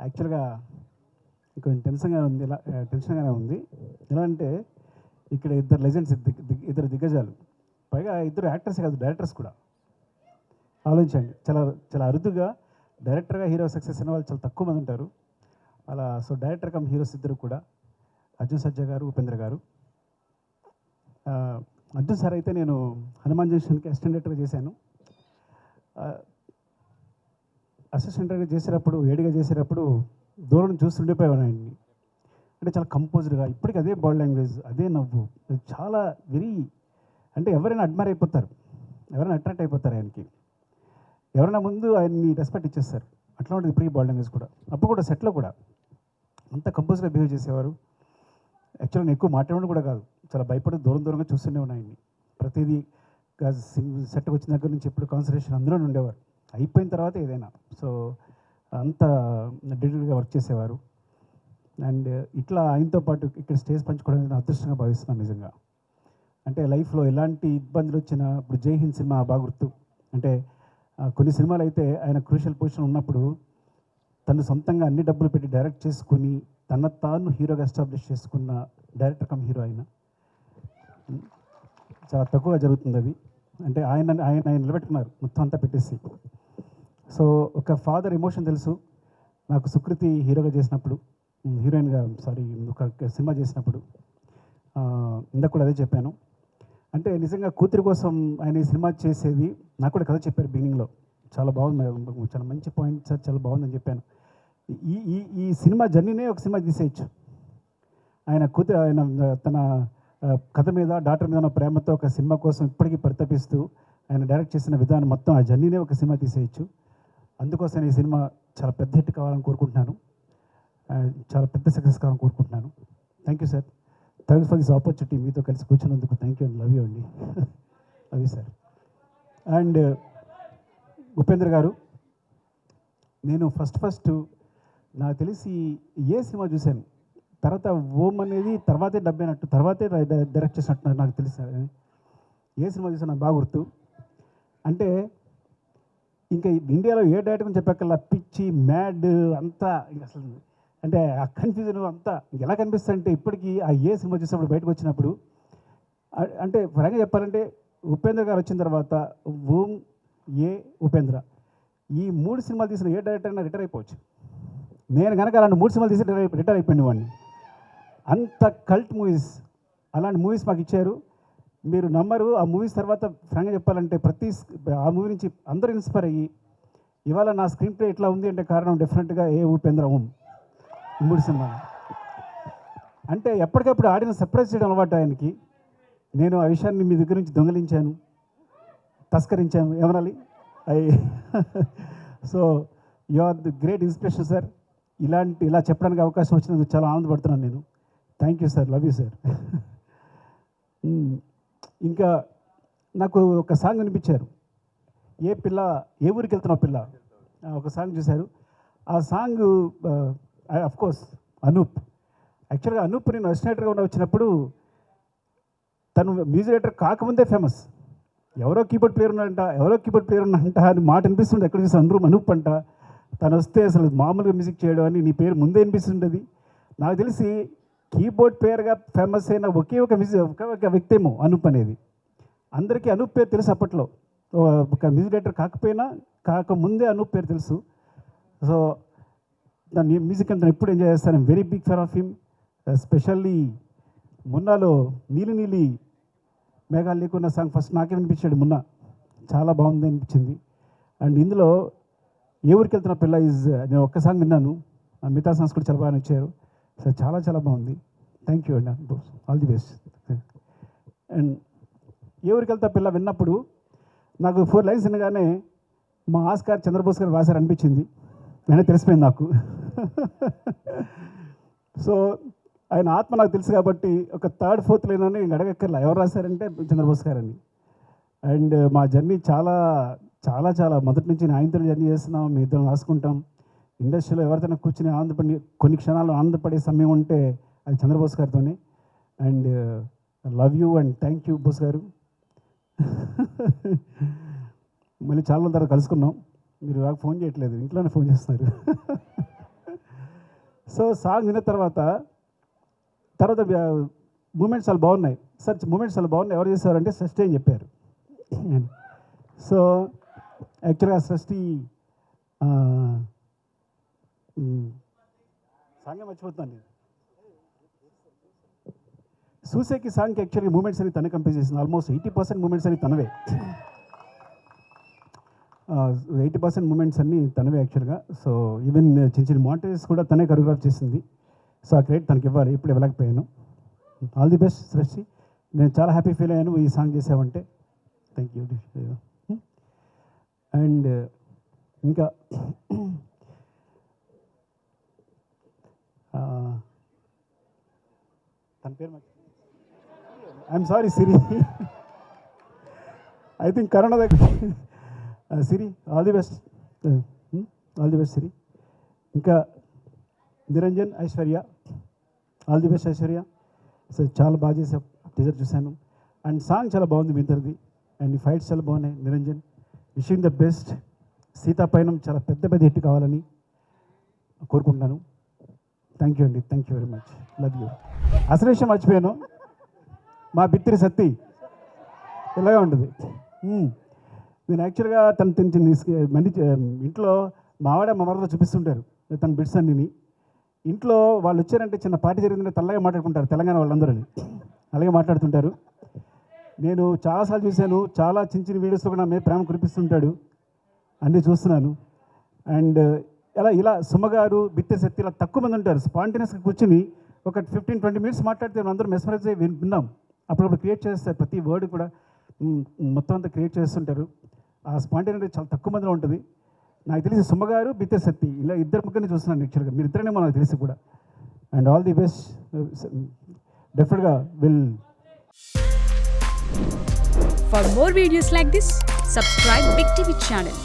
యాక్చువల్గా కొంచెం టెన్షన్గానే ఉంది. ఎలా అంటే ఇక్కడ ఇద్దరు లెజెండ్స్, ఇద్దరు దిగ్గజాలు, పైగా ఇద్దరు యాక్టర్స్ కాదు, డైరెక్టర్స్ కూడా. ఆలోచించండి, చాలా చాలా అరుదుగా డైరెక్టర్గా హీరో సక్సెస్ అయిన వాళ్ళు చాలా తక్కువ మంది ఉంటారు. అలా సో డైరెక్టర్ కమ్ హీరోస్ ఇద్దరు కూడా, అర్జున్ సర్జా గారు, ఉపేంద్ర గారు. అర్జున్ సార్ అయితే నేను హనుమాన్ జంక్షన్కి అసిస్టెంట్ డైరెక్టర్గా చేశాను. అసిస్టెంట్ డైరెక్టర్ చేసేటప్పుడు, ఏడిగా చేసేటప్పుడు దూరం చూసి ఉండిపోయేవాడు ఆయన్ని. అంటే చాలా కంపోజ్డ్గా, ఇప్పటికీ అదే బాడీ లాంగ్వేజ్, అదే నవ్వు, చాలా వెరీ, అంటే ఎవరైనా అడ్మైర్ అయిపోతారు, ఎవరైనా అట్రాక్ట్ అయిపోతారు ఆయనకి. ఎవరైనా ముందు ఆయన్ని రెస్పెక్ట్ ఇచ్చేస్తారు. అట్లా ఉంటుంది ఇప్పటికీ బాడీ లాంగ్వేజ్ కూడా. అప్పుడు కూడా సెట్లో కూడా అంత కంపోజ్గా బిహేవ్ చేసేవారు. యాక్చువల్గా నేను ఎక్కువ మాట్లాడడం కూడా కాదు, చాలా భయపడి దూరంగా చూస్తూనే ఉన్నాయి ఆయన్ని. ప్రతిదీ సెట్కి వచ్చిన దగ్గర నుంచి ఎప్పుడు కాన్సన్ట్రేషన్ అందులోనే ఉండేవారు. అయిపోయిన తర్వాత ఏదైనా. సో అంత డెడికేట్గా వర్క్ చేసేవారు. అండ్ ఇట్లా ఆయనతో పాటు ఇక్కడ స్టేజ్ పంచుకోవడం నేను అదృష్టంగా భావిస్తున్నాను నిజంగా. అంటే లైఫ్లో ఎలాంటి ఇబ్బందులు వచ్చినా, ఇప్పుడు జై హింద్ సినిమా బాగా గుర్తు. అంటే కొన్ని సినిమాలు అయితే ఆయన క్రూషియల్ పొజిషన్ ఉన్నప్పుడు తను సొంతంగా అన్ని డబ్బులు పెట్టి డైరెక్ట్ చేసుకుని తాను హీరోగా ఎస్టాబ్లిష్ చేసుకున్న డైరెక్టర్ కమ్ హీరో ఆయన. చాలా తక్కువగా జరుగుతుంది అది. అంటే ఆయన నిలబెట్టుకున్నారు మొత్తం అంతా పెట్టేసి. సో ఒక ఫాదర్ ఎమోషన్ తెలుసు నాకు. సుకృతి హీరోగా చేసినప్పుడు, హీరోయిన్గా ఒక సినిమా చేసినప్పుడు ఇందాక కూడా అదే చెప్పాను. అంటే నిజంగా కూతురి కోసం ఆయన ఈ సినిమా చేసేది నాకు కూడా కథ చెప్పారు బిగినింగ్లో. చాలా బాగుంది, చాలా మంచి పాయింట్ సార్, చాలా బాగుందని చెప్పాను. ఈ సినిమా జర్నీనే ఒక సినిమా తీసేయచ్చు. ఆయన తన కథ మీద, డాక్టర్ మీద ఉన్న ప్రేమతో ఒక సినిమా కోసం ఇప్పటికీ పరితపిస్తూ ఆయన డైరెక్ట్ చేసిన విధానం మొత్తం, ఆ జర్నీనే ఒక సినిమా తీసేయచ్చు. అందుకోసం ఈ సినిమా చాలా పెద్ద హిట్ కావాలని కోరుకుంటున్నాను, చాలా పెద్ద సక్సెస్ కావాలని కోరుకుంటున్నాను. Thank you sir, thanks for this opportunity. మీతో కలిసి కూర్చున్నందుకు థ్యాంక్ యూ అండి, లవ్ యూ అండి. Love you sir. And Upendra గారు, నేను ఫస్ట్ నాకు తెలిసి ఏ సినిమా చూశాను, తర్వాత ఓం అనేది తర్వాతే డబ్బైనట్టు, తర్వాతే డైరెక్ట్ చేసినట్టు నాకు తెలుసు. ఏ సినిమా చూసాను నాకు బాగా గుర్తు. అంటే ఇంకా ఇండియాలో ఏ డైరెక్టర్ చెప్పక్కల్లా పిచ్చి మ్యాడ్ అంతా అసలు, అంటే ఆ కన్ఫ్యూజన్ అంతా ఎలా కనిపిస్తుంది అంటే ఇప్పటికీ ఆ ఏ సినిమా చూసినప్పుడు బయటకు వచ్చినప్పుడు, అంటే పరంగా చెప్పాలంటే ఉపేంద్ర గారు వచ్చిన తర్వాత ఓం, ఏ, ఉపేంద్ర, ఈ 3 సినిమాలు తీసిన ఏ డైరెక్టర్ అయినా రిటైర్ అయిపోవచ్చు. నేను కనుక అలాంటి 3 సినిమాలు తీసి రిటైర్ అయిపోయింది వాడిని. అంత కల్ట్ మూవీస్, అలాంటి మూవీస్ మాకు ఇచ్చారు. మీరు నమ్మరు, ఆ మూవీస్ తర్వాత ఫ్రాంక్గా చెప్పాలంటే ఆ మూవీ నుంచి అందరూ ఇన్స్పైర్ అయ్యి ఇవాళ నా స్క్రీన్ ప్లే ఇట్లా ఉంది అంటే కారణం డెఫినెట్గా ఏ, ఉపేంద్ర, ఓం, 3 సినిమాలు. అంటే ఎప్పటికప్పుడు ఆడియన్స్ సర్ప్రైజ్ చేయడం అలవాటు ఆయనకి. నేను ఆ విషయాన్ని మీ దగ్గర నుంచి దొంగలించాను, తస్కరించాను, ఏమనాలి. So you are the great inspiration sir. ఇలా చెప్పడానికి అవకాశం వచ్చినందుకు చాలా ఆనందపడుతున్నాను నేను. Thank you sir, love you sir. ఇంకా నాకు ఒక సాంగ్ వినిపించారు, ఏ ఊరికి వెళ్తున్నావు పిల్ల, ఒక సాంగ్ చూశారు. ఆ సాంగ్ అఫ్కోర్స్ అనూప్. యాక్చువల్గా అనూప్ నేను అసిస్టెంట్గా వచ్చినప్పుడు తను మ్యూజిక్ డైరెక్టర్ కాకముందే ఫేమస్. ఎవరో కీబోర్డ్ ప్లేయర్ ఉన్నాడంట అని మాట వినిపిస్తుండే. ఎక్కడ చూసి అనూప్ అంట. తను వస్తే అసలు మామూలుగా మ్యూజిక్ చేయడం అని నీ పేరు ముందే వినిపిస్తుండేది. నాకు తెలిసి కీబోర్డ్ ప్లేయర్గా ఫేమస్ అయిన ఒకే ఒక వ్యక్తి ఏమో అనూప్ అనేది. అందరికీ అనూప్ పేరు తెలుసు అప్పట్లో. ఒక మ్యూజిక్ డైరెక్టర్ కాకముందే అనూప్ పేరు తెలుసు. సో దాన్ని మ్యూజిక్ అంటే ఎప్పుడు ఎంజాయ్ చేస్తాను. Very big fan of him. Especially మున్నాలో నీలి మేఘాలు లేకున్న సాంగ్ ఫస్ట్ నాకే వినిపించాడు మున్న, చాలా బాగుంది అనిపించింది. అండ్ ఇందులో ఏ ఊరికి వెళ్తున్న పిల్ల నేను ఒక్క సాంగ్ విన్నాను, మిగతా సాంగ్స్ కూడా చాలా బాగా నచ్చారు. సో చాలా బాగుంది. థ్యాంక్ యూ అండి, ఆల్ ది బెస్ట్. అండ్ ఏ ఊరికి వెళ్తా పిల్ల విన్నప్పుడు నాకు 4 లైన్స్ వినగానే మా ఆస్కార్ చంద్రబోస్ గారు రాశారు అనిపించింది. వెంటనే తెలిసిపోయింది నాకు. సో ఆయన ఆత్మ నాకు తెలుసు కాబట్టి ఒక 3rd, 4th లైన్ అని అడగక్కర్లా ఎవరు రాశారంటే చంద్రబోస్ గారని. అండ్ మా జర్నీ చాలా మొదటి నుంచి ఆయనతో జర్నీ చేస్తున్నాం, మీ ఇద్దరం రాసుకుంటాం. ఇండస్ట్రీలో ఎవరితోనే కూర్చుని కొన్ని క్షణాలు ఆనందపడే సమయం ఉంటే అది చంద్రబోస్ గారితోనే. And love you and thank you Bose గారు. మళ్ళీ చాలా రోజుల తర్వాత కలుసుకున్నాం. మీరు నాకు ఫోన్ చేయట్లేదు, ఇంట్లోనే ఫోన్ చేస్తున్నారు. సో సాంగ్ విన్న తర్వాత మూమెంట్స్ చాలా బాగున్నాయి సార్, మూమెంట్స్ చాలా బాగున్నాయి, ఎవరు చేశారంటే సృష్టి అని చెప్పారు. సో యాక్చువల్గా సృష్టి సాంగే మర్చిపోతున్నాను నేను. సూసేకి సాంగ్కి యాక్చువల్గా మూమెంట్స్ అని తనే కంపోజ్ చేసింది. ఆల్మోస్ట్ 80% మూమెంట్స్ అని తనవే, 80% మూమెంట్స్ అన్నీ తనవే యాక్చువల్గా. సో ఈవెన్ చిన్న చిన్న మాంటేజెస్ కూడా తనే కొరియోగ్రాఫ్ చేసింది. సో ఆ క్రెడిట్ తనకి ఇవ్వాలి, ఇప్పుడు ఇవ్వలేకపోయాను. ఆల్ ది బెస్ట్ సృష్టి, నేను చాలా హ్యాపీ ఫీల్ అయ్యాను ఈ సాంగ్ చేసావంటే. Thank you. అండ్ ఇంకా తన పేరు I'm sorry Siri, I think corona దగ్గర. Siri, all the best, all the best Siri. ఇంకా Niranjan, Aishwarya, all the best Aishwarya. So చాలా బాగా చేసా, టీజర్ చూశాను. అండ్ సాంగ్ చాలా బాగుంది మీ ఇద్దరిది, అండ్ ఈ ఫైట్స్ చాలా బాగున్నాయి. Niranjan, wishing the best. సీతాపైనం చాలా పెద్ద పెద్ద హిట్ కావాలని కోరుకుంటున్నాను. థ్యాంక్ యూ అండి, thank you very much, love you. అసలు విషయం మర్చిపోయాను, మా బిత్తిరి సత్తి ఇలాగే ఉంటుంది. నేను యాక్చువల్గా మంది ఇంట్లో మావాడ మా మరదలో చూపిస్తుంటారు తన బిట్స్ అన్నిని. ఇంట్లో వాళ్ళు వచ్చారంటే చిన్న పార్టీ జరిగిందంటే తెల్లగా మాట్లాడుకుంటారు, తెలంగాణ వాళ్ళందరూ అలాగే మాట్లాడుతుంటారు. నేను చాలాసార్లు చూశాను, చాలా చిన్న చిన్న వీడియోస్లో కూడా నా మీద ప్రేమ కురిపిస్తుంటాడు, అన్నీ చూస్తున్నాను. అండ్ ఇలా సుమ్మగారు, బిత్తిరి సత్తి ఇలా తక్కువ మంది ఉంటారు. స్పాంటేనియస్గా కూర్చుని ఒక 15-20 మినిట్స్ మాట్లాడితే అందరూ మెస్మరైజ్ అయ్యి విన్నాం. అప్పుడప్పుడు క్రియేట్ చేస్తారు, ప్రతి వర్డ్ కూడా మొత్తం అంతా క్రియేట్ చేస్తుంటారు. ఆ స్పాంటేనిటీ చాలా తక్కువ మందిలో ఉంటుంది. నాకు తెలిసి సుమ్మగారు, బిత్తిరి సత్తి ఇలా ఇద్దరు ముగ్గురిని చూస్తున్నాను యాక్చువల్గా, మీరు ఇద్దరేమో నాకు తెలిసి కూడా. అండ్ ఆల్ ది బెస్ట్, డెఫినెట్గా will. For more videos like this, subscribe Big TV channel.